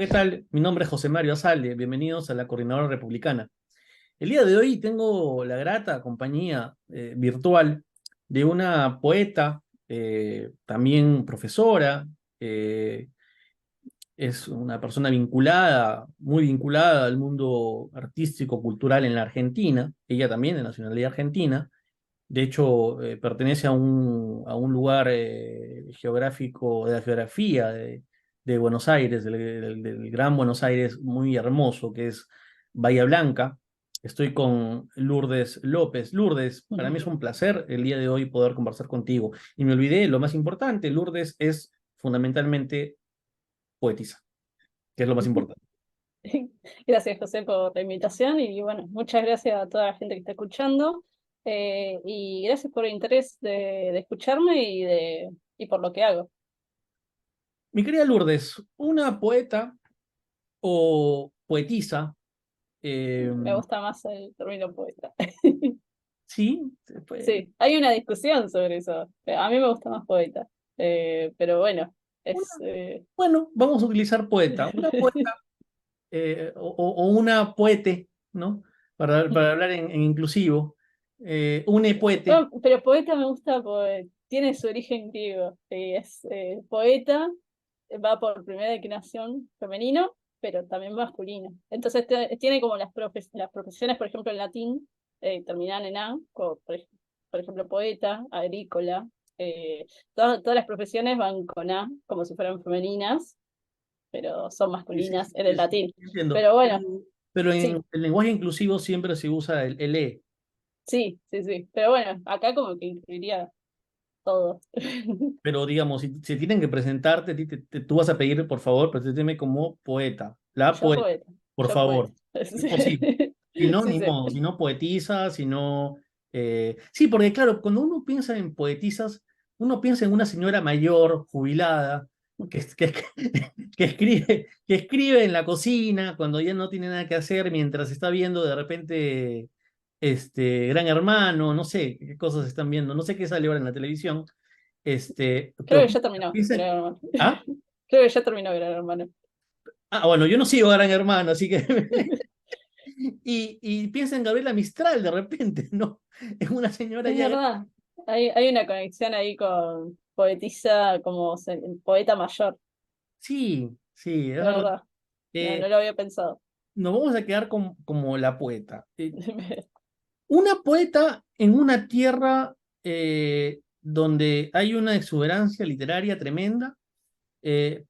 ¿qué tal? Mi nombre es José Mario Azalde. Bienvenidos a la Coordinadora Republicana. El día de hoy tengo la grata compañía virtual de una poeta, también profesora, eh, es una persona vinculada, muy vinculada al mundo artístico, cultural en la Argentina. Ella también de nacionalidad argentina. De hecho, pertenece a un lugar geográfico, de la geografía de Buenos Aires, del Gran Buenos Aires, muy hermoso, que es Bahía Blanca. Estoy con Lourdes López. Lourdes, para mí es un placer el día de hoy poder conversar contigo. Y me olvidé lo más importante, Lourdes es fundamentalmente poetisa, que es lo más importante. Gracias, José, por la invitación y bueno, muchas gracias a toda la gente que está escuchando y gracias por el interés de escucharme y por lo que hago. Mi querida Lourdes, una poeta o poetisa, eh, Me gusta más el término poeta. sí, pues, Sí, hay una discusión sobre eso. A mí me gusta más poeta, pero bueno, una, es... bueno, vamos a utilizar poeta, una poeta o una poete, ¿no? Para hablar en inclusivo, une poete, Bueno, pero poeta me gusta porque tiene su origen griego. Es poeta, va por primera declinación femenino, pero también masculino. Entonces tiene como las profesiones, por ejemplo, en latín, terminan en A, como por ejemplo, poeta, agrícola. Todas las profesiones van con A, como si fueran femeninas, pero son sí, sí, masculinas sí, en el sí, latín. entiendo, Pero bueno, pero en sí, el lenguaje inclusivo siempre se usa el E, sí, sí, sí. Pero bueno, acá como que incluiría todo. pero digamos, si tienen que presentarte, tú vas a pedir, por favor, presénteme como poeta, la Yo poeta, poeta, por yo poeta. favor, es posible. Si no, Sí, ni sí. modo, si no poetiza, si no... sí, porque claro, cuando uno piensa en poetisas, uno piensa en una señora mayor, jubilada, que escribe en la cocina cuando ya no tiene nada que hacer mientras está viendo de repente Gran Hermano, no sé qué cosas están viendo, no sé qué sale ahora en la televisión. Creo Pero que ya terminó, piensa, Gran Hermano. ¿ah? Creo que ya terminó Gran Hermano. Bueno, yo no sigo Gran Hermano, así que y piensa en Gabriela Mistral de repente, ¿no? Es una señora Es ya. verdad. Hay una conexión ahí con poetisa como poeta mayor. Sí, sí, es Es verdad. verdad. No, Eh, no lo había pensado. Nos vamos a quedar como la poeta. Una poeta en una tierra donde hay una exuberancia literaria tremenda,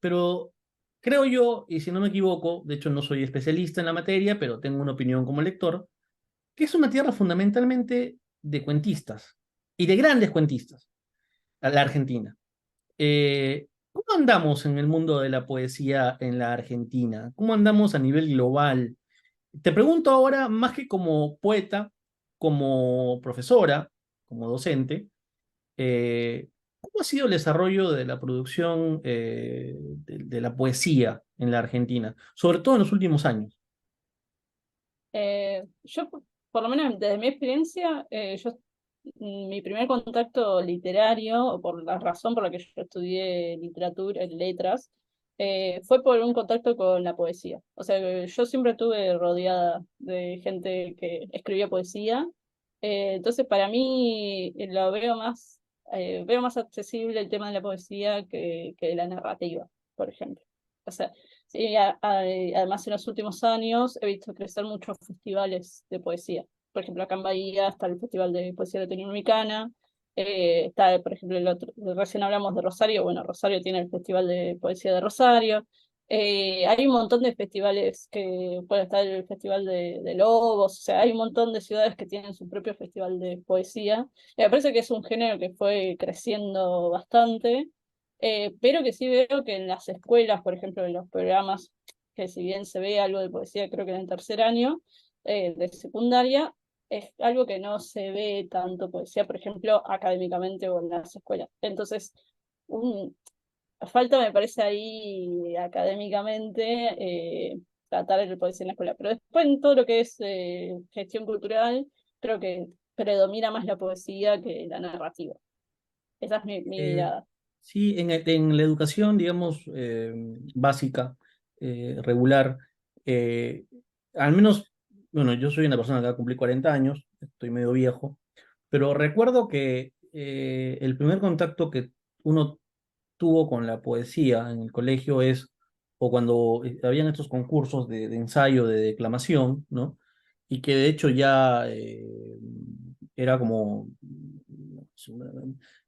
pero creo yo, y si no me equivoco, de hecho no soy especialista en la materia, pero tengo una opinión como lector, que es una tierra fundamentalmente de cuentistas y de grandes cuentistas, a la Argentina. ¿Cómo andamos en el mundo de la poesía en la Argentina? ¿Cómo andamos a nivel global? Te pregunto ahora, más que como poeta, como profesora, como docente, ¿cómo ha sido el desarrollo de la producción de la poesía en la Argentina, sobre todo en los últimos años? Yo, por lo menos desde mi experiencia, mi primer contacto literario, o por la razón por la que yo estudié literatura, letras, fue por un contacto con la poesía. O sea, que yo siempre estuve rodeada de gente que escribía poesía. Entonces, para mí, veo más accesible el tema de la poesía que la narrativa, por ejemplo. O sea, sí, además en los últimos años he visto crecer muchos festivales de poesía. Por ejemplo, acá en Bahía está el Festival de Poesía Latinoamericana, está, por ejemplo, recién hablamos de Rosario, bueno, Rosario tiene el Festival de Poesía de Rosario. Hay un montón de festivales que puede estar el Festival de Lobos, o sea, hay un montón de ciudades que tienen su propio festival de poesía. Me parece que es un género que fue creciendo bastante, pero que sí veo que en las escuelas, por ejemplo, en los programas, que si bien se ve algo de poesía, creo que en el tercer año de secundaria, es algo que no se ve tanto poesía, por ejemplo, académicamente o en las escuelas. Entonces, un, falta me parece ahí académicamente tratar el poesía en la escuela. Pero después en todo lo que es gestión cultural, creo que predomina más la poesía que la narrativa. Esa es mi Eh, mirada. sí, en la educación, digamos, básica, regular. Eh, Al menos, bueno, yo soy una persona que va a cumplir 40 años, estoy medio viejo, pero recuerdo que el primer contacto que uno tuvo con la poesía en el colegio es, o cuando habían estos concursos de ensayo, de declamación, ¿no? Y que de hecho ya era como,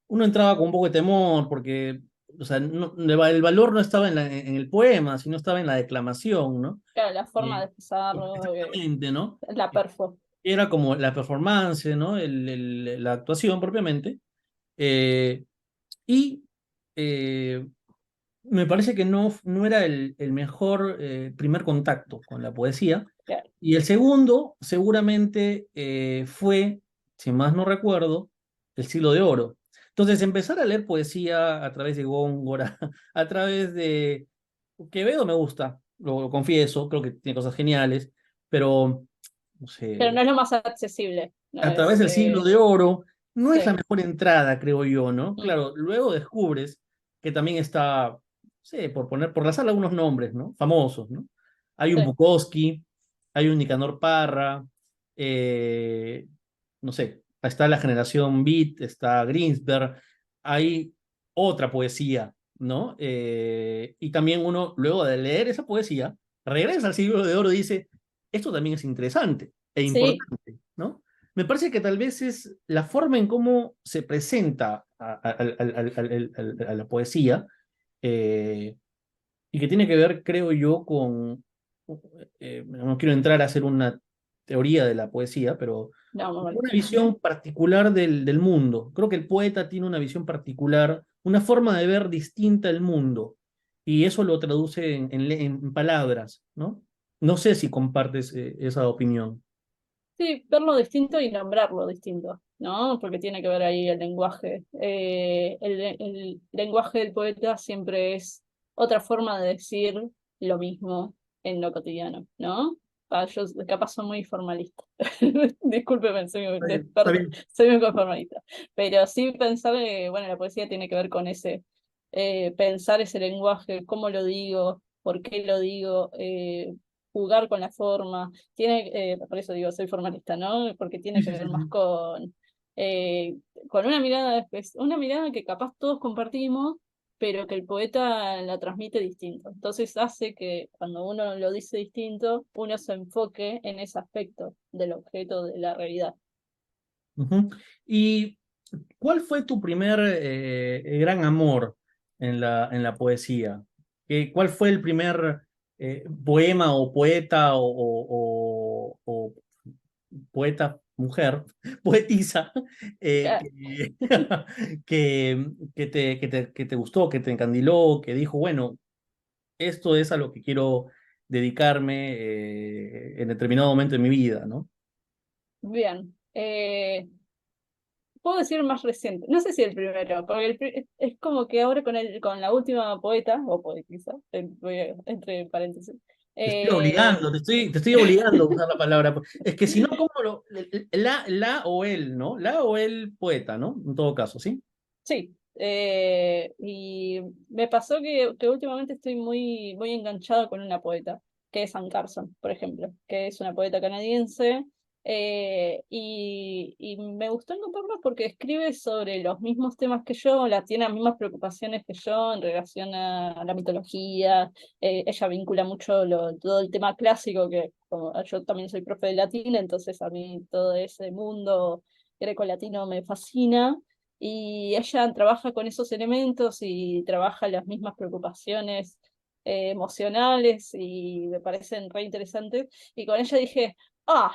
uno entraba con un poco de temor porque, o sea, el valor no estaba en el poema, sino estaba en la declamación, ¿no? Claro, la forma de expresarlo, Exactamente, ¿no? la perfo. Era como la performance, ¿no? La actuación propiamente. Eh, y eh, me parece que no era el mejor primer contacto con la poesía. Claro. Y el segundo, seguramente, fue, si más no recuerdo, El Siglo de Oro. Entonces, empezar a leer poesía a través de Góngora, a través de Quevedo me gusta, lo confieso, creo que tiene cosas geniales, pero, no Pero sé, no es lo más accesible, no a través es, del Siglo de Oro no es la sí. mejor entrada, creo yo, ¿no? Mm, Claro, luego descubres que también está, no sé, por lanzar algunos nombres, ¿no? Famosos, ¿no? Hay un sí. Bukowski, hay un Nicanor Parra, eh, no sé, está la generación Beat, está Greensberg, hay otra poesía, ¿no? Y también uno, luego de leer esa poesía, regresa al Siglo de Oro y dice, esto también es interesante e Sí, importante, ¿no? Me parece que tal vez es la forma en cómo se presenta a la poesía, eh, y que tiene que ver, creo yo, con, no quiero entrar a hacer una teoría de la poesía, pero no, me una molesta. visión particular del mundo. Creo que el poeta tiene una visión particular, una forma de ver distinta el mundo, y eso lo traduce en palabras, ¿no? No sé si compartes esa opinión. Sí, verlo distinto y nombrarlo distinto, ¿no? Porque tiene que ver ahí el lenguaje. El lenguaje del poeta siempre es otra forma de decir lo mismo en lo cotidiano, ¿no? Ah, yo capaz soy muy formalista. Discúlpeme, soy un Está experto, bien. soy muy formalista. Pero sí pensar que, bueno, la poesía tiene que ver con ese, pensar ese lenguaje, cómo lo digo, por qué lo digo, jugar con la forma por eso digo, soy formalista, ¿no? Porque Sí, tiene que sí, ver sí, más sí. eh, con una mirada que capaz todos compartimos, pero que el poeta la transmite distinto. Entonces hace que cuando uno lo dice distinto, uno se enfoque en ese aspecto del objeto de la realidad. Ujú. ¿Y cuál fue tu primer gran amor en la poesía? ¿Cuál fue el primer poema o poeta o poeta mujer, poetisa, Ya, que te gustó, que te encandiló, que dijo, bueno, esto es a lo que quiero dedicarme en determinado momento de mi vida, ¿no? bien. Puedo decir más reciente, no sé si el primero, porque es como que ahora con la última poeta, o poetisa, entre paréntesis, Te estoy eh, obligando, te estoy obligando a usar la palabra. Es que si no, ¿cómo la o él, ¿no? La o el poeta, ¿no? En todo caso, ¿sí? sí, y me pasó que últimamente estoy muy enganchada con una poeta, que es Anne Carson, por ejemplo, que es una poeta canadiense, y me gustó encontrarla porque escribe sobre los mismos temas que yo, tiene las mismas preocupaciones que yo en relación a la mitología, ella vincula mucho todo el tema clásico, que como yo también soy profe de latín, entonces a mí todo ese mundo greco-latino me fascina y ella trabaja con esos elementos y trabaja las mismas preocupaciones emocionales y me parecen re interesantes. Y con ella dije,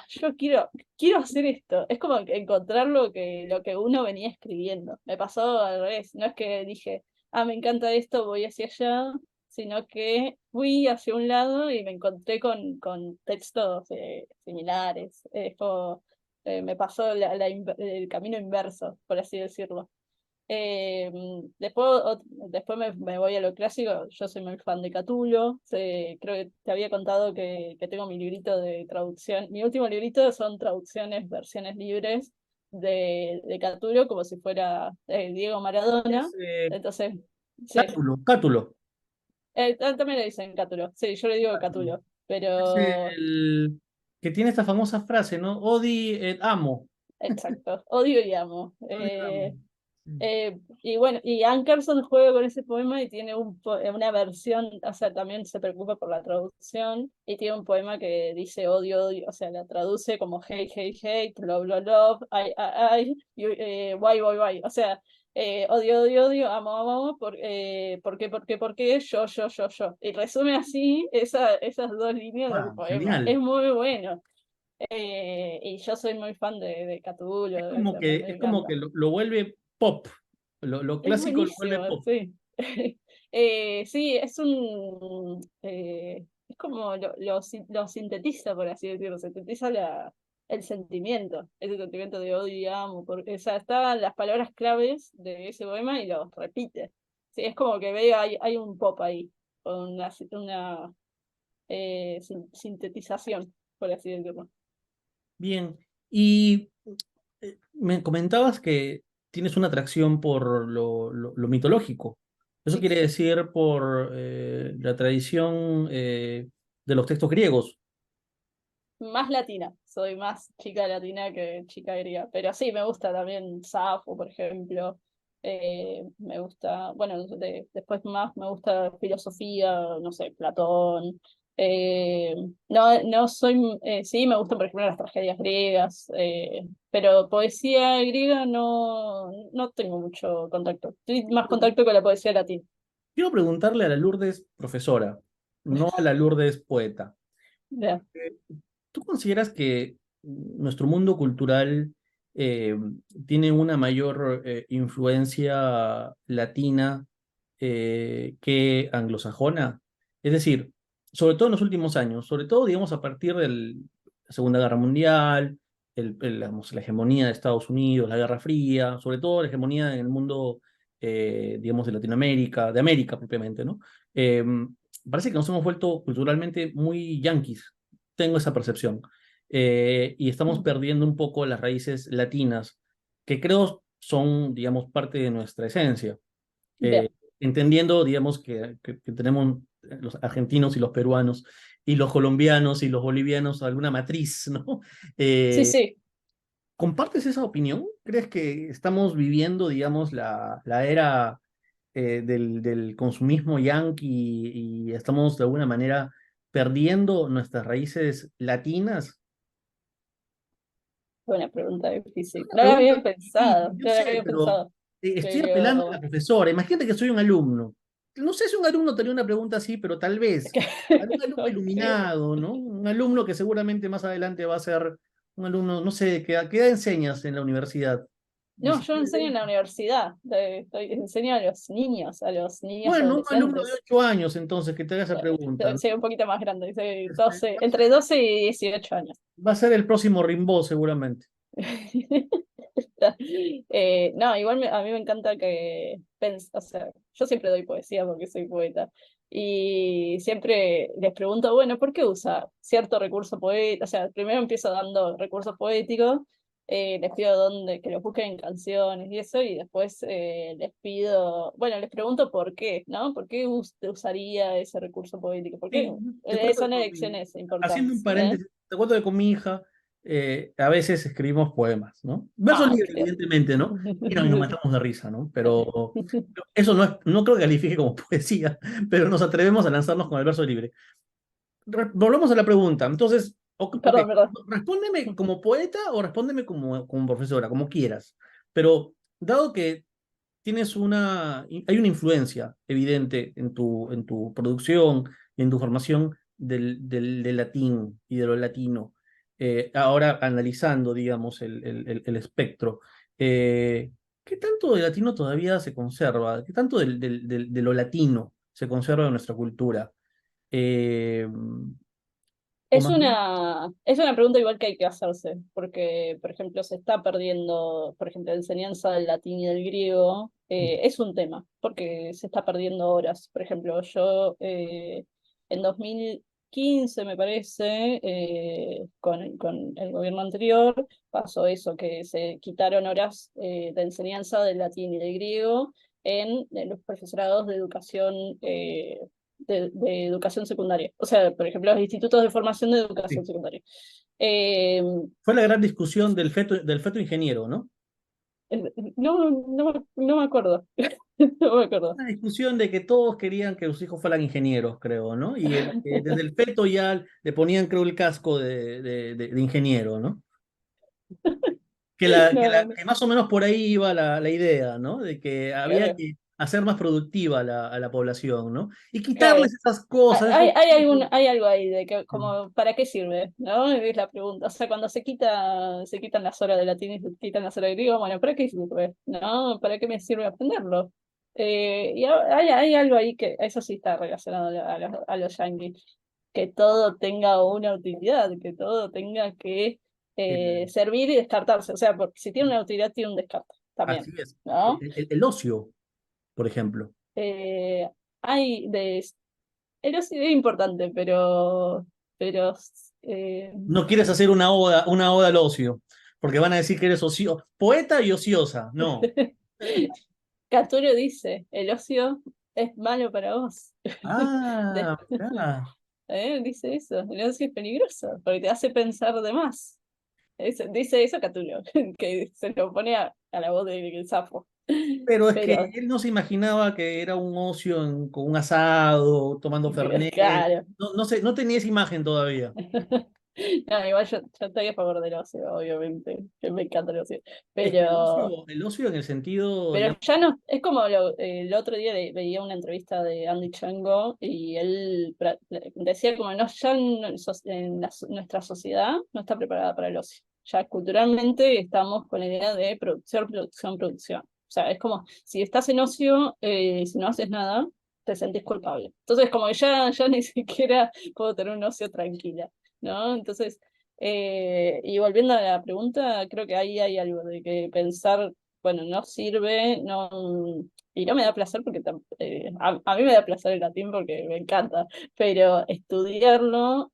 yo quiero hacer esto. Es como que encontrar lo que uno venía escribiendo. Me pasó al revés, no es que dije, me encanta esto, voy hacia allá, sino que fui hacia un lado y me encontré con textos similares. Me pasó el camino inverso, por así decirlo. Eh, después me voy a lo clásico. Yo soy muy fan de Catulo. Creo que te había contado que tengo mi librito de traducción. Mi último librito son traducciones, versiones libres de Catulo, como si fuera Diego Maradona. Es Entonces, sí. Cátulo, Cátulo. También le dicen Cátulo, sí, yo le digo Cátulo, Es pero el que tiene esta famosa frase, ¿no? Odi et amo. exacto, odio y amo. Odi et amo. Sí. Y bueno, y Ankerson juega con ese poema y tiene una versión, o sea, también se preocupa por la traducción, y tiene un poema que dice odio, odio, o sea, la traduce como hate, hate, hate, love, love, love, why, why, why, o sea, odio, odio, odio, amo, amo, amo, por qué, yo. Y resume así esas dos líneas del Wow, poema. genial. Es muy bueno. Y yo soy muy fan de Cthulhu, me Es como encanta. que lo vuelve pop. Lo Es clásico lo vuelve buenísimo, pop. sí. Sí, es como lo sintetiza, por así decirlo, sintetiza el sentimiento, ese sentimiento de odio y amo, porque, o sea, están las palabras claves de ese poema y los repite. Sí, es como que veo, hay un pop ahí, con una sintetización, por así decirlo. Bien. Y me comentabas que tienes una atracción por lo mitológico. Eso Sí. quiere decir por la tradición de los textos griegos. Más latina, soy más chica latina que chica griega, pero sí, me gusta también Safo, por ejemplo, me gusta, bueno, después más me gusta filosofía, no sé, Platón, eh, no soy, sí, me gustan por ejemplo las tragedias griegas, pero poesía griega no tengo mucho contacto, estoy más contacto con la poesía latina. Quiero preguntarle a la Lourdes profesora, no a la Lourdes poeta. Ya. ¿Tú consideras que nuestro mundo cultural eh, tiene una mayor influencia latina que anglosajona? Es decir, sobre todo en los últimos años, sobre todo, digamos, a partir de la Segunda Guerra Mundial, digamos, la hegemonía de Estados Unidos, la Guerra Fría, sobre todo la hegemonía en el mundo, digamos, de Latinoamérica, de América propiamente, ¿no? Eh, Parece que nos hemos vuelto culturalmente muy yanquis, tengo esa percepción. Y estamos perdiendo un poco las raíces latinas, que creo son, digamos, parte de nuestra esencia. Bien. Entendiendo, digamos, que tenemos los argentinos y los peruanos, y los colombianos y los bolivianos alguna matriz, ¿no? Sí, Eh, sí. ¿Compartes esa opinión? ¿Crees que estamos viviendo, digamos, la era del consumismo yanqui y estamos de alguna manera perdiendo nuestras raíces latinas? Buena pregunta difícil. Una No la pregunta había pensado, difícil, yo no la sé, había pero pensado. estoy apelando a la Pero profesora. Imagínate que soy un alumno. No sé si un alumno tenía una pregunta así, pero tal vez. Algún alumno ok. iluminado, ¿no? Un alumno que seguramente más adelante va a ser un alumno, no sé, ¿qué edad enseñas en la universidad? No, yo enseño en ¿17? la universidad. Enseño a los niños Bueno, un alumno de adolescentes. 8 años, entonces, que te haga esa pregunta, ¿no? Soy un poquito más grande, soy Va a entre ser, 12 y 18 años. va a ser el próximo Rimbaud, seguramente. No, igual a mí me encanta o sea, yo siempre doy poesía porque soy poeta. Y siempre les pregunto, bueno, ¿por qué usa cierto recurso poético? O sea, primero empiezo dando recursos poéticos, les pido que los busquen en canciones y eso, y después les pido, bueno, les pregunto por qué, ¿no? ¿Por qué usaría ese recurso poético? ¿Por qué? Sí, te cuento que Son elecciones haciendo un importantes, ¿eh? paréntesis, te cuento que con mi hija a veces escribimos poemas, ¿no? Verso Ah, libre, qué evidentemente, ¿no? Y nos matamos de risa, ¿no? Pero eso no creo que califique como poesía, pero nos atrevemos a lanzarnos con el verso libre. Volvamos a la pregunta. Entonces, ok, Perdón, perdón. respóndeme como poeta o respóndeme como profesora, como quieras. Pero dado que hay una influencia evidente en tu producción y en tu formación del latín y de lo latino. Ahora analizando, digamos, el espectro, eh, ¿qué tanto de latino todavía se conserva? ¿Qué tanto de lo latino se conserva en nuestra cultura? Eh, o más bien, Es una pregunta igual que hay que hacerse, porque, por ejemplo, se está perdiendo, por ejemplo, la enseñanza del latín y del griego, es un tema, porque se está perdiendo horas. Por ejemplo, yo en 2015, me parece, con el gobierno anterior, pasó eso, que se quitaron horas de enseñanza del latín y del griego en los profesorados de educación de educación secundaria. O sea, por ejemplo, los institutos de formación de educación Sí. secundaria. Eh, Fue la gran discusión del feto ingeniero, ¿no? no me acuerdo. No me acuerdo. Una discusión de que todos querían que sus hijos fueran ingenieros, creo, ¿no? Y desde el feto ya le ponían, creo, el casco de ingeniero, ¿no? No, no. Que más o menos por ahí iba la idea, ¿no? De que había Claro, que hacer más productiva a la población, ¿no? Y claro. quitarles esas cosas, Hay, esos... hay, hay algo ahí de que, como, ¿para qué sirve? ¿No? Es la pregunta. O sea, cuando se quitan las horas de latín y se quitan las horas de griego, bueno, ¿para qué sirve? ¿No? ¿Para qué me sirve aprenderlo? Hay algo ahí que, eso sí está relacionado a los yanquis, que todo tenga una utilidad, que todo tenga que el- servir y descartarse. O sea, porque si tiene una utilidad, tiene un descarte así también, es. ¿no? El ocio, por ejemplo. Eh, hay de el ocio es importante, pero eh, No quieres hacer una oda al ocio, porque van a decir que eres poeta y ociosa. No. Catulo dice, el ocio es malo para vos. De- Ah, mirá. dice eso, el ocio es peligroso, porque te hace pensar de más. Dice eso Catulo, que se lo pone a la voz del Safo. Pero es que Pero, él no se imaginaba que era un ocio con un asado, tomando fernet. claro. No, no sé, no tenía esa imagen todavía. No, igual yo estoy a favor del ocio, obviamente, que me encanta el ocio. Es que Pero el ocio en el sentido, Pero digamos, ya no, es como el otro día veía una entrevista de Andy Chango y él decía como no, ya nuestra sociedad no está preparada para el ocio. Ya culturalmente estamos con la idea de producción, producción, producción. O sea, es como si estás en ocio, si no haces nada, te sentís culpable. Entonces, como que ya ni siquiera puedo tener un ocio tranquila, ¿no? Entonces, y volviendo a la pregunta, creo que ahí hay algo de que pensar bueno, no sirve, no, y no me da placer porque a mí me da placer el latín porque me encanta, pero estudiarlo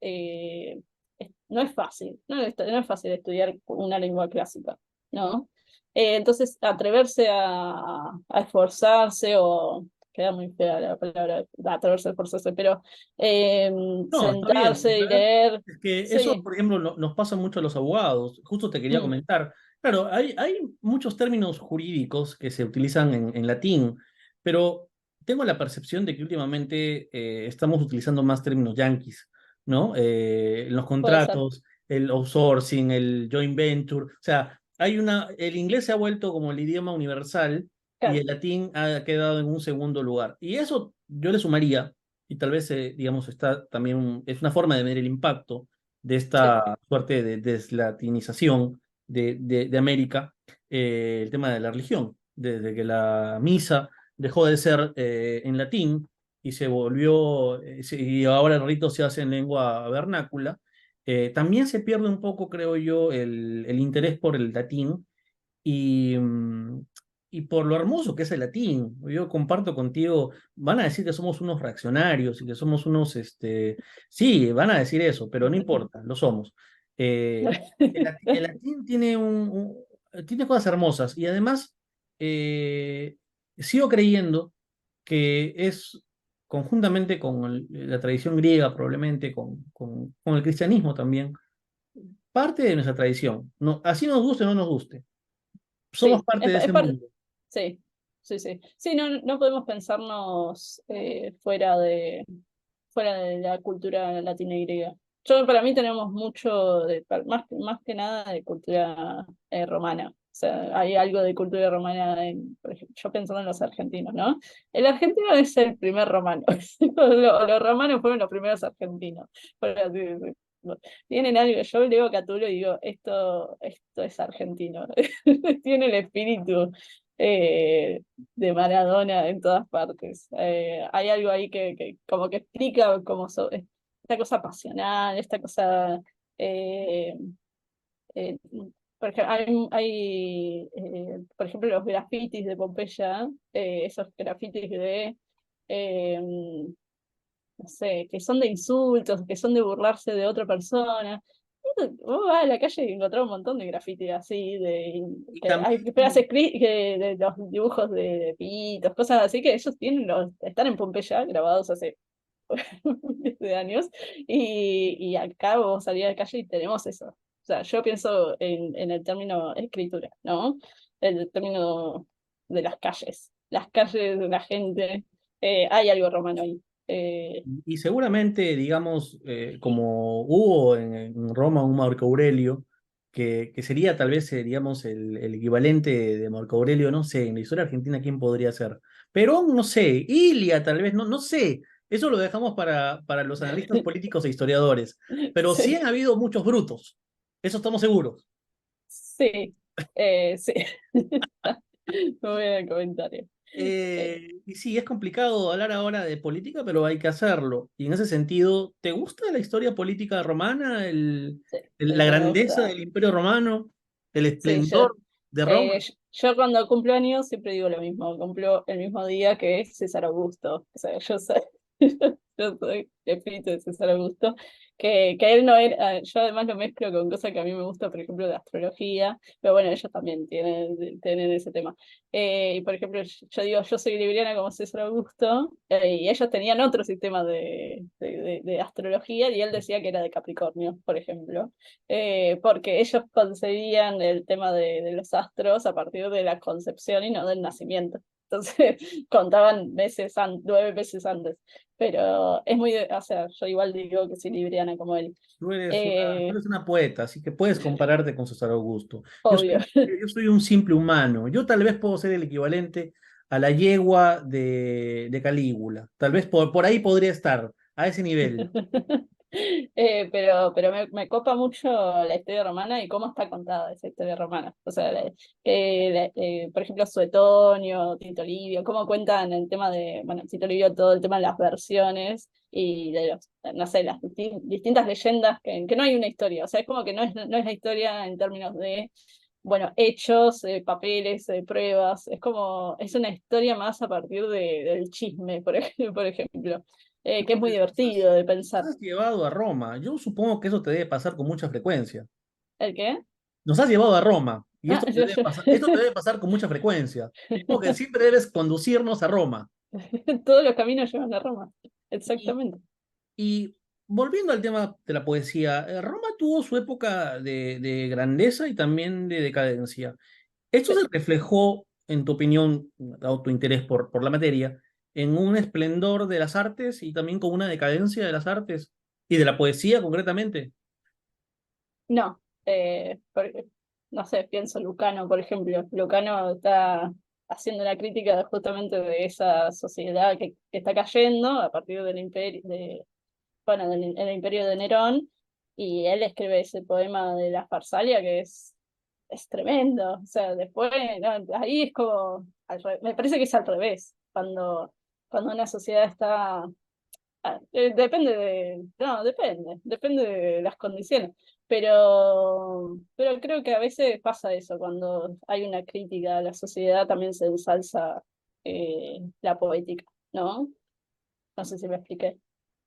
no es fácil, no es fácil estudiar una lengua clásica, ¿no? Entonces, atreverse a esforzarse o, queda muy fea la palabra, atreverse a esforzarse, pero no, está bien. sentarse y leer, Es que eso, sí, por ejemplo, nos pasa mucho a los abogados. Justo te quería mm, comentar. Claro, hay muchos términos jurídicos que se utilizan en latín, pero tengo la percepción de que últimamente estamos utilizando más términos yanquis, ¿no? En los puede ser, contratos, el outsourcing, el joint venture. O sea, el inglés se ha vuelto como el idioma universal y claro, el latín ha quedado en un segundo lugar. Y eso yo le sumaría y tal vez, digamos, está también es una forma de medir el impacto de sí, esta suerte de deslatinización de América, el tema de la religión, desde que la misa dejó de ser en latín y se volvió, y ahora el rito se hace en lengua vernácula, también se pierde un poco, creo yo, el interés por el latín y, y por lo hermoso que es el latín. Yo comparto contigo, van a decir que somos unos reaccionarios y que somos unos, sí, van a decir eso, pero no importa, lo somos. El latín tiene, tiene cosas hermosas y además eh, sigo creyendo que es conjuntamente con la tradición griega, probablemente con el cristianismo también, parte de nuestra tradición. No, así nos guste o no nos guste, somos sí, parte de es ese mundo. sí, sí, sí. Sí, no podemos pensarnos fuera de la cultura latina y griega. Para mí tenemos mucho, más que nada, de cultura romana. O sea, hay algo de cultura romana, por ejemplo, yo pensando en los argentinos, ¿no? El argentino es el primer romano. Los romanos fueron los primeros argentinos. Por así decirlo. Tienen algo, yo leo a Catulo y digo, esto es argentino. Tiene el espíritu de Maradona en todas partes. Hay algo ahí que como que explica como esta cosa pasional, esta cosa... eh, eh, por ejemplo, los grafitis de Pompeya, esos grafitis eh, no sé, que son de insultos, que son de burlarse de otra persona. Vos vas a la calle y encontrás un montón de grafitis así, Y que hay también, frases de los dibujos de pitos, cosas así que ellos están en Pompeya grabados hace miles de años, y acá vos salís a la calle y tenemos eso. O sea, yo pienso en el término escritura, ¿no? El término de las calles de la gente, hay algo romano ahí. Y seguramente, digamos, como hubo en Roma un Marco Aurelio, que sería tal vez, digamos, el equivalente de Marco Aurelio, no sé, en la historia argentina, ¿quién podría ser? Perón, no sé, Ilia, tal vez, no, no sé. Eso lo dejamos para los analistas políticos e historiadores. Pero sí Sí, han habido muchos brutos, eso estamos seguros. sí, sí. Muy bien el comentario. Eh, Y sí, es complicado hablar ahora de política, pero hay que hacerlo. Y en ese sentido, ¿te gusta la historia política romana, sí, la me grandeza gusta. del Imperio Romano, el Sí, esplendor de Roma? yo cuando cumplo años siempre digo lo mismo, cumplo el mismo día que César Augusto. O sea, yo soy, yo soy espíritu de César Augusto, que él no era, yo además lo mezclo con cosas que a mí me gusta, por ejemplo, de astrología, pero bueno, ellos también tienen ese tema. Y por ejemplo, yo digo, yo soy libriana como César Augusto, y ellos tenían otro sistema de astrología, y él decía que era de Capricornio, por ejemplo, porque ellos concebían el tema de los astros a partir de la concepción y no del nacimiento. Entonces contaban 9 meses antes. Pero es muy, o sea, yo igual digo que soy libriana como él. Tú Eh, eres una poeta, así que puedes compararte con César Augusto. obvio. Yo soy un simple humano. Yo tal vez puedo ser el equivalente a la yegua de Calígula. Tal vez por ahí podría estar, a ese nivel. Pero me copa mucho la historia romana y cómo está contada esa historia romana. O sea, por ejemplo, Suetonio, Tito Livio, cómo cuentan el tema de, bueno, Tito Livio, todo el tema de las versiones y de los, no sé, las distintas leyendas, que no hay una historia. O sea, es como que no es la historia en términos de, bueno, hechos, papeles, pruebas. Es como, es una historia más a partir del chisme, por ejemplo, que es muy divertido de Nos pensar. has llevado a Roma. Yo supongo que eso te debe pasar con mucha frecuencia. ¿El qué? Nos has llevado a Roma y Ah, esto te debe pasar con mucha frecuencia. Supongo que siempre debes conducirnos a Roma. Todos los caminos llevan a Roma. Y, Exactamente. y volviendo al tema de la poesía, Roma tuvo su época de grandeza y también de decadencia. ¿Esto Sí. se reflejó, en tu opinión, dado tu interés por la materia, en un esplendor de las artes y también con una decadencia de las artes y de la poesía concretamente? No, no sé, pienso Lucano, por ejemplo. Lucano está haciendo una crítica justamente de esa sociedad que está cayendo a partir del imperio, bueno, el imperio de Nerón, y él escribe ese poema de la Farsalia que es tremendo. O sea, después, no, ahí es como, me parece que es al revés, cuando una sociedad está. Depende no, depende de las condiciones, pero creo que a veces pasa eso, cuando hay una crítica a la sociedad también se ensalza la poética, ¿no? No sé si me expliqué.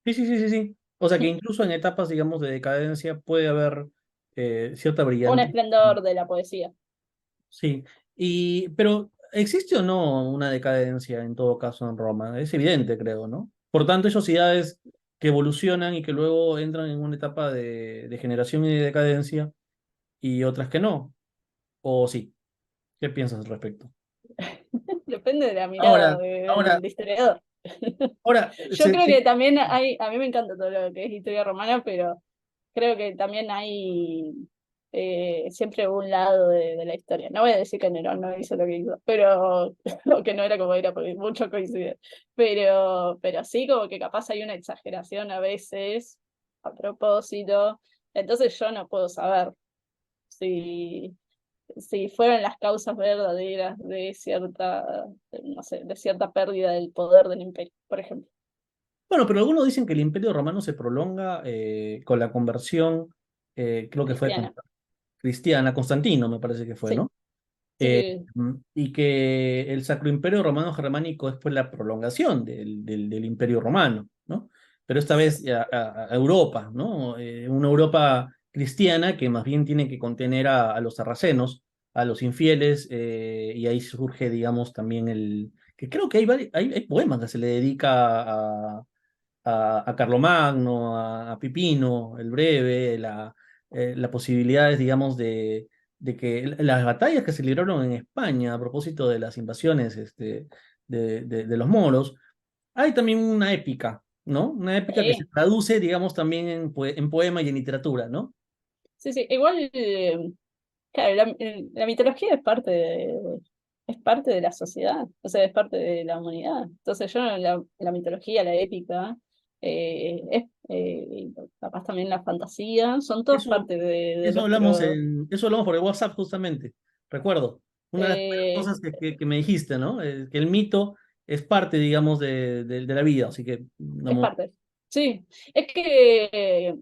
Sí, sí, sí, sí, sí. O sea que incluso en etapas, digamos, de decadencia puede haber cierta Un brillantez. esplendor de la poesía. Sí. Pero ¿existe o no una decadencia en todo caso en Roma? Es evidente, creo, ¿no? Por tanto, hay sociedades que evolucionan y que luego entran en una etapa de generación y de decadencia y otras que no. ¿O sí? ¿Qué piensas al respecto? Depende de la mirada Ahora, ahora, del historiador. ahora, Yo creo que también a mí me encanta todo lo que es historia romana, pero creo que también hay siempre un lado de la historia. No voy a decir que Nerón no hizo lo que hizo, pero, o que no era como era, porque mucho coincide. Pero sí, como que capaz hay una exageración a veces, a propósito. Entonces yo no puedo saber si, si fueron las causas verdaderas de cierta, no sé, de cierta pérdida del poder del imperio, por ejemplo. bueno, pero algunos dicen que el Imperio Romano se prolonga con la conversión, creo que fue Cristiana. cristiana, Constantino me parece que fue, Sí, ¿no? Eh, sí, y que el Sacro Imperio Romano Germánico es pues la prolongación del Imperio Romano, ¿no? Pero esta vez a Europa, ¿no? Una Europa cristiana que más bien tiene que contener a los sarracenos, a los infieles, y ahí surge, digamos, también que creo que hay poemas que se le dedica a Carlomagno, a Pipino, el Breve, las posibilidades, digamos, de que las batallas que se libraron en España a propósito de las invasiones de los moros, hay también una épica, ¿no? Una épica que se Sí, traduce, digamos, también en poema y en literatura, ¿no? sí, sí. Igual, claro, la mitología es parte de la sociedad, o sea, es parte de la humanidad. Entonces yo la mitología, la épica, y capaz también la fantasía, son todas Eso, parte de nuestro... eso hablamos por el WhatsApp justamente, recuerdo. Una de las primeras eh, cosas que me dijiste, ¿no? Que el mito es parte, digamos, de la vida, así que, Es digamos, parte. Sí, es que,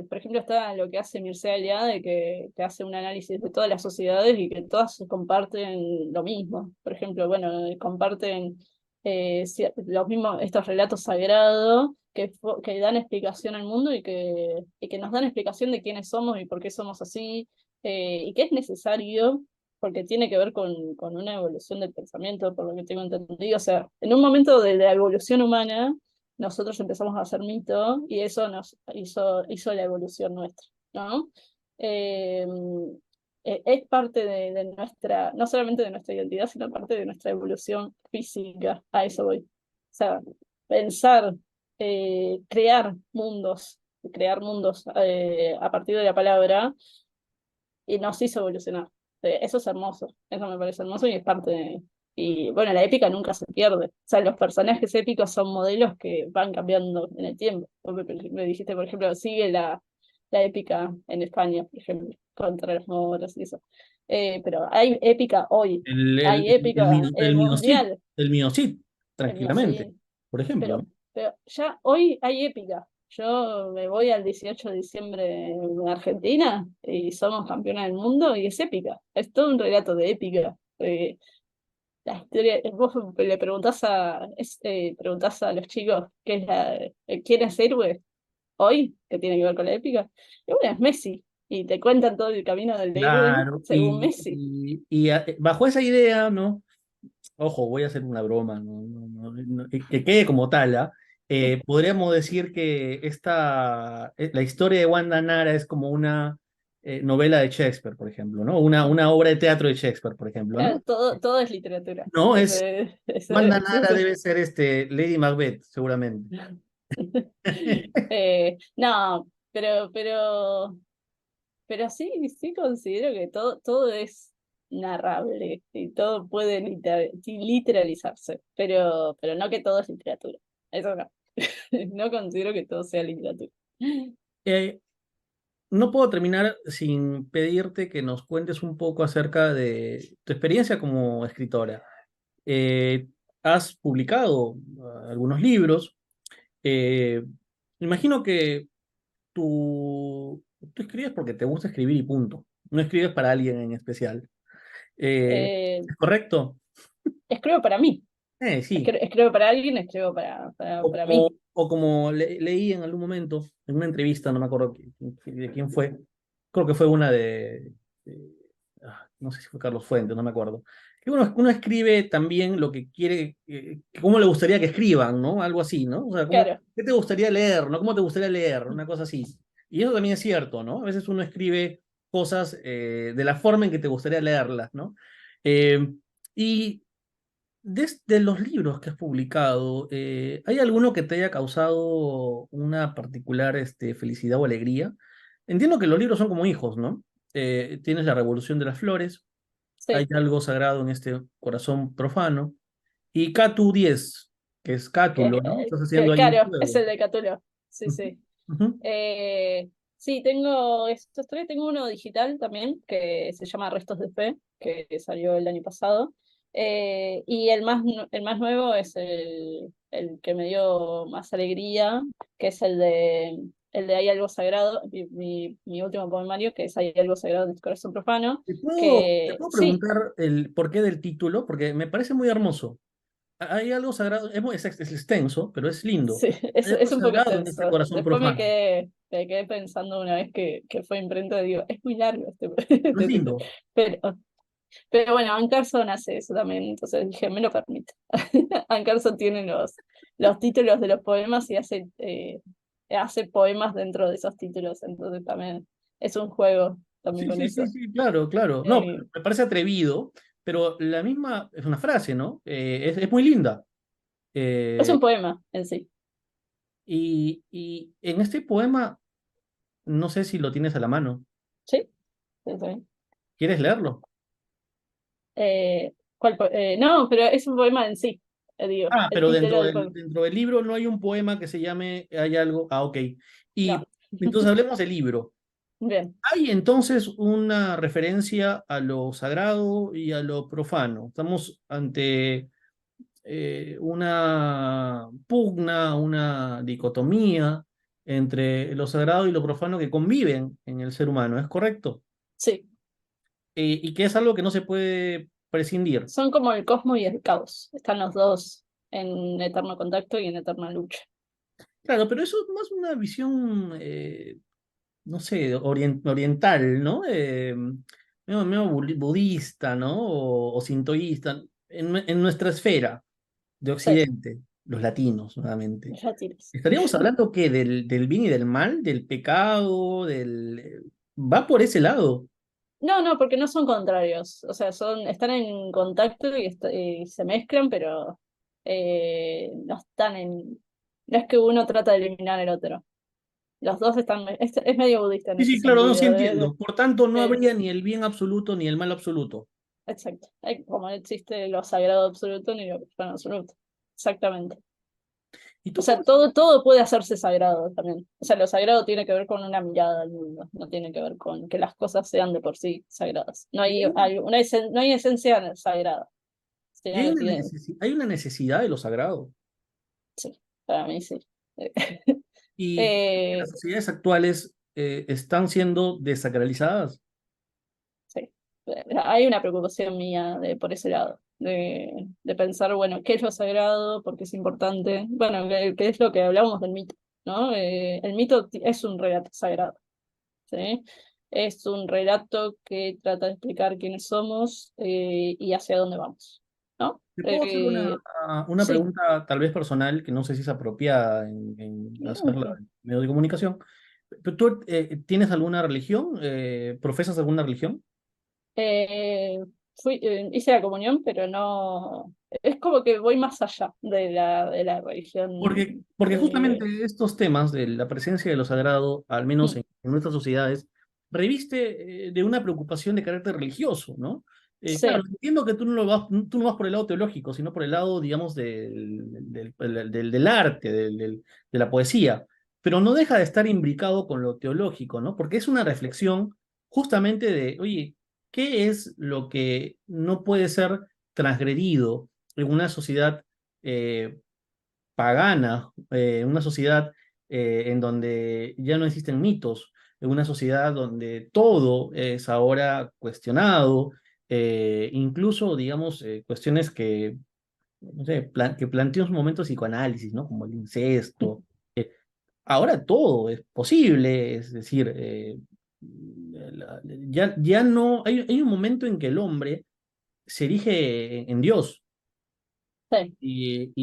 por ejemplo, está lo que hace Mircea Eliade, que hace un análisis de todas las sociedades y que todas comparten lo mismo. Por ejemplo, bueno, comparten los mismos, estos relatos sagrados que dan explicación al mundo y que nos dan explicación de quiénes somos y por qué somos así, y que es necesario porque tiene que ver con una evolución del pensamiento, por lo que tengo entendido. O sea, en un momento de la evolución humana, nosotros empezamos a hacer mito y eso nos hizo la evolución nuestra, ¿no? Eh, es parte de nuestra, no solamente de nuestra identidad, sino parte de nuestra evolución física, a eso voy. O sea, pensar, crear mundos a partir de la palabra y nos hizo evolucionar. Eso es hermoso, eso me parece hermoso y es parte de... Y bueno, la épica nunca se pierde. O sea, los personajes épicos son modelos que van cambiando en el tiempo. Vos me dijiste, por ejemplo, sigue la épica en España, por ejemplo, contra los moros y eso. Pero hay épica hoy, hay épica en el mundial, el Miocid, el mío tranquilamente, sí, por ejemplo, ¿no? pero ya hoy hay épica. Yo me voy al 18 de diciembre en Argentina y somos campeones del mundo y es épica. Es todo un relato de épica. La historia, vos le preguntás a los chicos quién es héroe hoy, que tiene que ver con la épica. Y bueno, es Messi. Y te cuentan todo el camino del héroe Claro, según Messi. bajo esa idea, ¿no? Ojo, voy a hacer una broma, que quede como tal, ¿ah? Podríamos decir que la historia de Wanda Nara es como una novela de Shakespeare, por ejemplo, ¿no? Una obra de teatro de Shakespeare, por ejemplo, ¿no? Todo es literatura. No, Wanda Eso Nara debe ser Lady Macbeth, seguramente. No, pero sí, sí considero que todo es narrable y todo puede literalizarse, pero no que todo es literatura. Eso no. No considero que todo sea literatura. Eh, no puedo terminar sin pedirte que nos cuentes un poco acerca de tu experiencia como escritora. Eh, has publicado algunos libros. Eh, imagino que tú escribes porque te gusta escribir y punto. No escribes para alguien en especial. Eh, ¿Es correcto? escribo para mí. Sí. Escribo para alguien, escribo para mí. O como leí en algún momento, en una entrevista, no me acuerdo de quién fue, creo que fue una no sé si fue Carlos Fuentes, no me acuerdo. Que uno escribe también lo que quiere, cómo le gustaría que escriban, ¿no? Algo así, ¿no? O sea, Claro, ¿qué te gustaría leer, ¿no? ¿Cómo te gustaría leer? Una cosa así. Y eso también es cierto, ¿no? A veces uno escribe cosas de la forma en que te gustaría leerlas, ¿no? Eh, y desde los libros que has publicado, ¿hay alguno que te haya causado una particular felicidad o alegría? Entiendo que los libros son como hijos, ¿no? Tienes La Revolución de las Flores, hay sí. algo sagrado en este corazón profano, y Catu 10, que es Cátulo, ¿no? Estás haciendo ahí un Claro, es juego. el de Catulo. Sí, Ujú, sí. ujú. Sí, tengo uno digital también que se llama Restos de Fe, que salió el año pasado. Y el más nuevo es el que me dio más alegría, que es el de Hay algo sagrado, mi último poemario, que es Hay algo sagrado en tu corazón profano, Te que puedo sí, preguntar el porqué del título? Porque me parece muy hermoso. Hay algo sagrado, es extenso, pero es lindo. sí, Hay algo es un poco sagrado en este extenso. corazón Después profano. me quedé pensando una vez que fue imprenta, digo, es muy largo No es este título. lindo. Pero, pero bueno, Ann Carson hace eso también, entonces dije, me lo permite. Ann Carson tiene los títulos de los poemas y hace poemas dentro de esos títulos, entonces también es un juego también Sí, con sí, sí, eso. sí, claro, claro. No, Eh, me parece atrevido, pero la misma es una frase, ¿no? Es muy linda. es Eh, un poema en sí, y en este poema, no sé si lo tienes a la mano. ¿sí? Sí, sí. ¿Quieres leerlo? No, pero es un poema en sí, digo, Ah, el pero título del poema. dentro del libro no hay un poema que se llame, hay algo. Ah, ok. No, Y entonces hablemos del libro. bien, Hay entonces una referencia a lo sagrado y a lo profano. Estamos ante una pugna, una dicotomía entre lo sagrado y lo profano que conviven en el ser humano, ¿es correcto? sí. Y que es algo que no se puede prescindir. Son como el cosmos y el caos. Están los dos en eterno contacto y en eterna lucha. Claro, pero eso es más una visión, no sé, oriental, ¿no? Medio budista, ¿no? O sintoísta, en nuestra esfera de Sí, Occidente, los latinos, nuevamente. ya tires. ¿Estaríamos hablando que del bien y del mal, del pecado, va por ese lado? No, no, porque no son contrarios. O sea, están en contacto y se mezclan, pero no están en. No es que uno trata de eliminar el otro. Los dos están. Es medio budista en Sí, ese sí, claro, no, sí sentido. entiendo. Por tanto, no De- habría ni el bien absoluto ni el mal absoluto. exacto. Como no existe lo sagrado absoluto ni lo profano absoluto. Exactamente. ¿Y O tú sea, cómo? todo puede hacerse sagrado también. O sea, lo sagrado tiene que ver con una mirada al mundo, no tiene que ver con que las cosas sean de por sí sagradas. No ¿Y hay, no hay esencia sagrada, y hay sino que tiene, hay una necesidad de lo sagrado? sí, para mí sí. ¿Y tú crees que Eh, las sociedades actuales están siendo desacralizadas? sí. Hay una preocupación mía por ese lado, de pensar, bueno, ¿qué es lo sagrado? ¿Por qué es importante? Bueno, qué es lo que hablábamos del mito, ¿no? El mito es un relato sagrado. ¿Sí? Es un relato que trata de explicar quiénes somos y hacia dónde vamos, ¿no? ¿Te puedo hacer una Sí, pregunta tal vez personal que no sé si es apropiada en hacerla ok. en medio de comunicación? ¿Tú tienes alguna religión? ¿Profesas alguna religión? Eh, hice la comunión, pero no, es como que voy más allá de la religión. Porque justamente estos temas de la presencia de lo sagrado, al menos Mm, en nuestras sociedades, reviste de una preocupación de carácter religioso, ¿no? Claro, sí, entiendo que tú no vas por el lado teológico, sino por el lado, digamos, del arte, de la poesía, pero no deja de estar imbricado con lo teológico, ¿no? Porque es una reflexión justamente de, oye, ¿qué es lo que no puede ser transgredido en una sociedad? Pagana, una sociedad en donde ya no existen mitos, en una sociedad donde todo es ahora cuestionado, incluso, digamos, cuestiones que, no sé, que planteó en su momento psicoanálisis, ¿no? Como el incesto. Ahora todo es posible, es decir, ya no, hay un momento en que el hombre se erige en Dios sí. y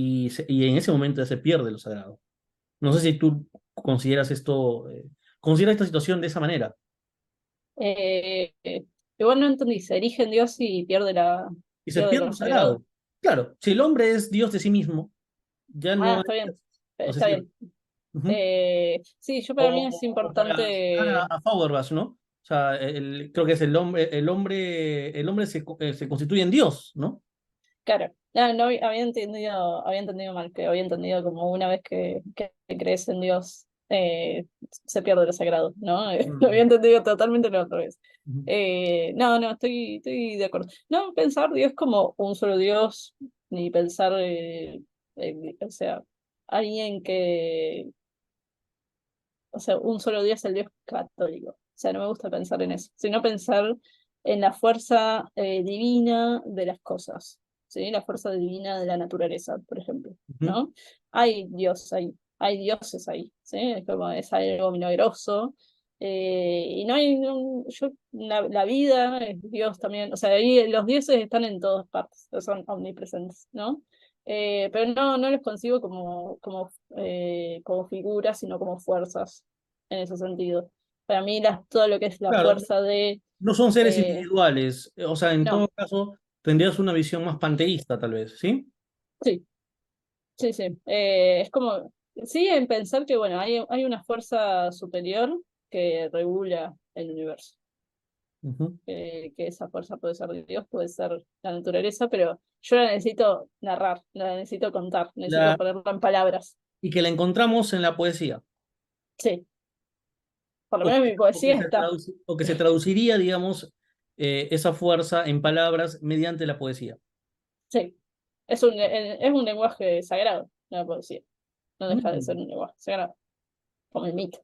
en ese momento ya se pierde lo sagrado. No sé si tú consideras consideras esta situación de esa manera. Eh, eh, igual no entendí, se erige en Dios y Y se pierde pierde lo lo sagrado. sagrado. Claro, si el hombre es Dios de sí mismo, ya Ah, no hay está bien, Dios. No sé está si. bien. Ujú. Sí, yo para mí es O para citar importante. a Fauerbach, ¿no? O sea, creo que es el hombre se constituye en Dios, ¿no? Claro, no había entendido mal, que había entendido como una vez que crees en Dios, se pierde lo sagrado, ¿no? Había Mm, entendido totalmente lo otra vez. ujú. No, estoy de acuerdo. No pensar Dios como un solo Dios, ni pensar, o sea, alguien o sea, un solo Dios es el Dios católico. O sea, no me gusta pensar en eso, sino pensar en la fuerza divina de las cosas, ¿sí? La fuerza divina de la naturaleza, por ejemplo, Ujú. ¿no? Hay Dios ahí, hay dioses ahí, ¿sí? Es como es algo milagroso. Y no hay, la vida es Dios también, o sea, ahí los dioses están en todas partes, son omnipresentes, ¿no? pero no los consigo como figuras, sino como fuerzas en ese sentido. Para mí todo lo que es la Claro, fuerza de... no son seres eh, individuales, o sea, en todo no, caso tendrías una visión más panteísta, tal vez, ¿sí? sí, sí, sí. Es como, sí, en pensar que, bueno, hay una fuerza superior que regula el universo. Ujú. Que esa fuerza puede ser Dios, puede ser la naturaleza, pero yo la necesito narrar, la necesito contar, necesito La, ponerla en palabras. y que la encontramos en la poesía, Sí, por lo menos mi poesía está. o que se traduciría, digamos, esa fuerza en palabras mediante la poesía. Sí, es un lenguaje sagrado, la poesía. No deja de ser Mm. un lenguaje sagrado, como el mito.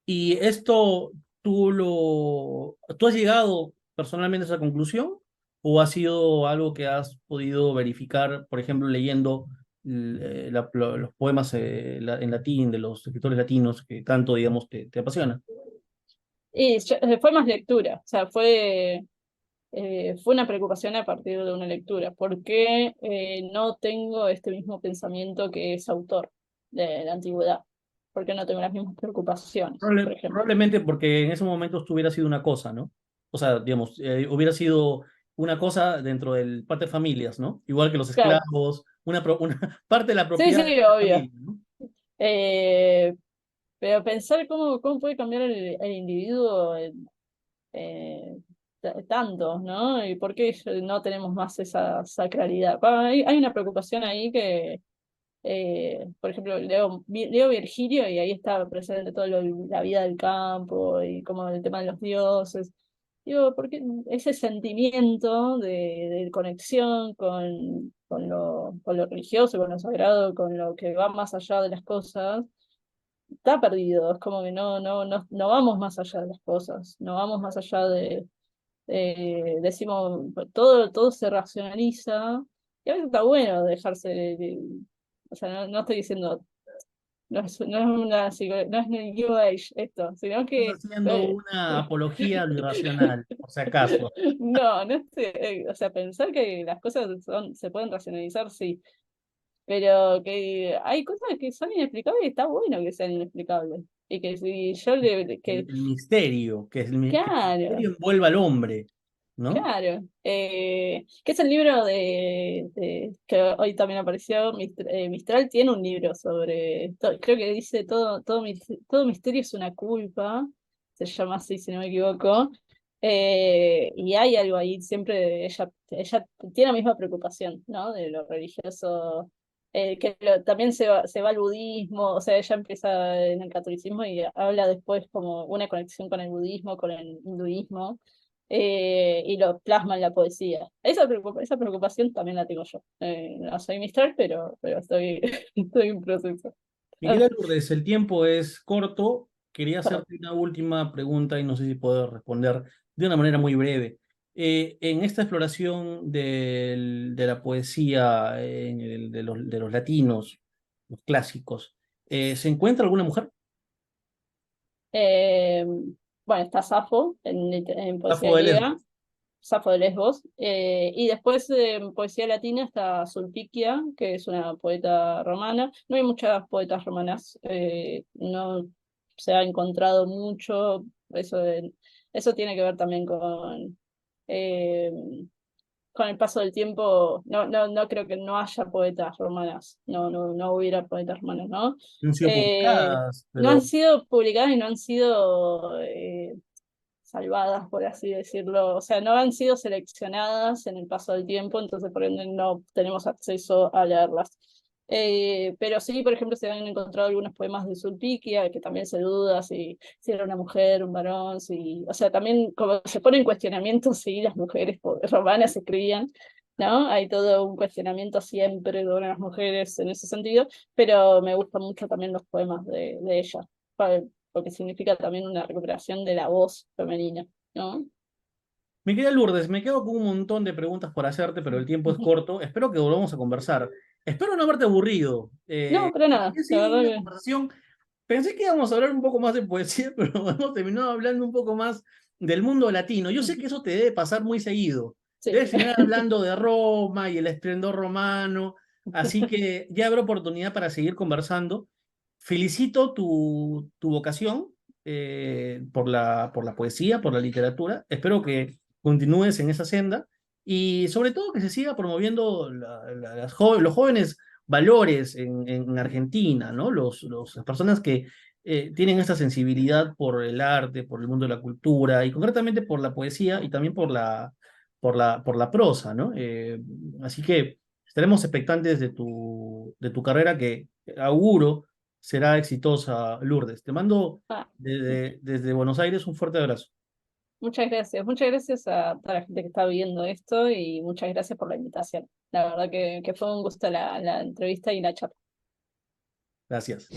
¿Y esto tú has llegado personalmente a esa conclusión o ha sido algo que has podido verificar, por ejemplo, leyendo los poemas en latín de los escritores latinos que tanto, digamos, te apasionan? Fue más lectura, o sea, fue una preocupación a partir de una lectura, porque no tengo este mismo pensamiento que es autor de la antigüedad, porque no tengo las mismas preocupaciones, por ejemplo. Probablemente porque en ese momento esto hubiera sido una cosa, ¿no? O sea, digamos, hubiera sido una cosa dentro del parte de familias, ¿no? Igual que los Claro, esclavos, una parte de la sí, propiedad de sí, la obvio. familia, ¿no? Eh, pero pensar cómo puede cambiar el individuo tanto, ¿no? Y por qué no tenemos más esa sacralidad. Hay una preocupación ahí que, por ejemplo, leo Virgilio y ahí está presente toda la vida del campo y como el tema de los dioses. Digo, porque ese sentimiento de conexión con lo religioso, con lo sagrado, con lo que va más allá de las cosas, está perdido. Es como que no vamos más allá de las cosas, no vamos más allá decimos, todo se racionaliza, y a veces está bueno dejarse, o sea, no estoy diciendo, no es ni New Age esto, sino Estás que, haciendo una apología de lo irracional, por si acaso. no estoy, o sea, pensar que las cosas se pueden racionalizar, sí, pero que hay cosas que son inexplicables y está bueno que sean inexplicables. Y que si yo El misterio, que el claro, misterio envuelva al hombre, ¿no? claro, que es el libro que hoy también apareció, Mistral tiene un libro sobre, creo que dice todo misterio es una culpa, se llama así si no me equivoco, y hay algo ahí, siempre ella tiene la misma preocupación, ¿no? De lo religioso, también se va al budismo, o sea, ella empieza en el catolicismo y habla después como una conexión con el budismo, con el hinduismo y lo plasma en la poesía. Esa preocupación también la tengo yo. No soy Mistral, pero estoy en proceso. Miguel Lourdes, el tiempo es corto. Quería Perdón. hacerte una última pregunta y no sé si puedo responder de una manera muy breve. En esta exploración de la poesía de los latinos, los clásicos, ¿se encuentra alguna mujer? Eh, bueno, está Safo en poesía Safo de griega, Lesbos. Safo de Lesbos, y después en poesía latina está Sulpicia, que es una poeta romana. No hay muchas poetas romanas, no se ha encontrado mucho, eso tiene que ver también eh, con el paso del tiempo. No creo que no haya poetas romanas, no hubiera poetas romanas, ¿no? No han sido Eh, publicadas, no han pero sido publicadas y no han sido salvadas, por así decirlo. O sea, no han sido seleccionadas en el paso del tiempo, entonces por ende no tenemos acceso a leerlas. Pero sí, por ejemplo, se han encontrado algunos poemas de Sulpicia, que también se duda si era una mujer, un varón, o sea, también como se pone en cuestionamiento si las mujeres romanas escribían, ¿no? Hay todo un cuestionamiento siempre de las mujeres en ese sentido, pero me gustan mucho también los poemas de ella porque significa también una recuperación de la voz femenina, ¿no? mi querida Lourdes, me quedo con un montón de preguntas por hacerte, pero el tiempo es corto. Espero que volvamos a conversar. Espero no haberte aburrido. No, pero nada, Ha la sido verdad una que conversación. Pensé que íbamos a hablar un poco más de poesía, pero hemos terminado hablando un poco más del mundo latino. Yo sé que eso te debe pasar muy seguido. sí. Debes terminar hablando de Roma y el esplendor romano, Así que ya habrá oportunidad para seguir conversando. Felicito tu vocación por la poesía, por la literatura. Espero que continúes en esa senda y sobre todo que se siga promoviendo los jóvenes valores en Argentina, ¿no? Las personas que tienen esta sensibilidad por el arte, por el mundo de la cultura y concretamente por la poesía y también por la prosa, ¿no? Así que estaremos expectantes de tu carrera que auguro será exitosa, Lourdes. Te mando Ah, desde Buenos Aires un fuerte abrazo. muchas gracias a toda la gente que está viendo esto y muchas gracias por la invitación. La verdad que fue un gusto la entrevista y la charla. Gracias.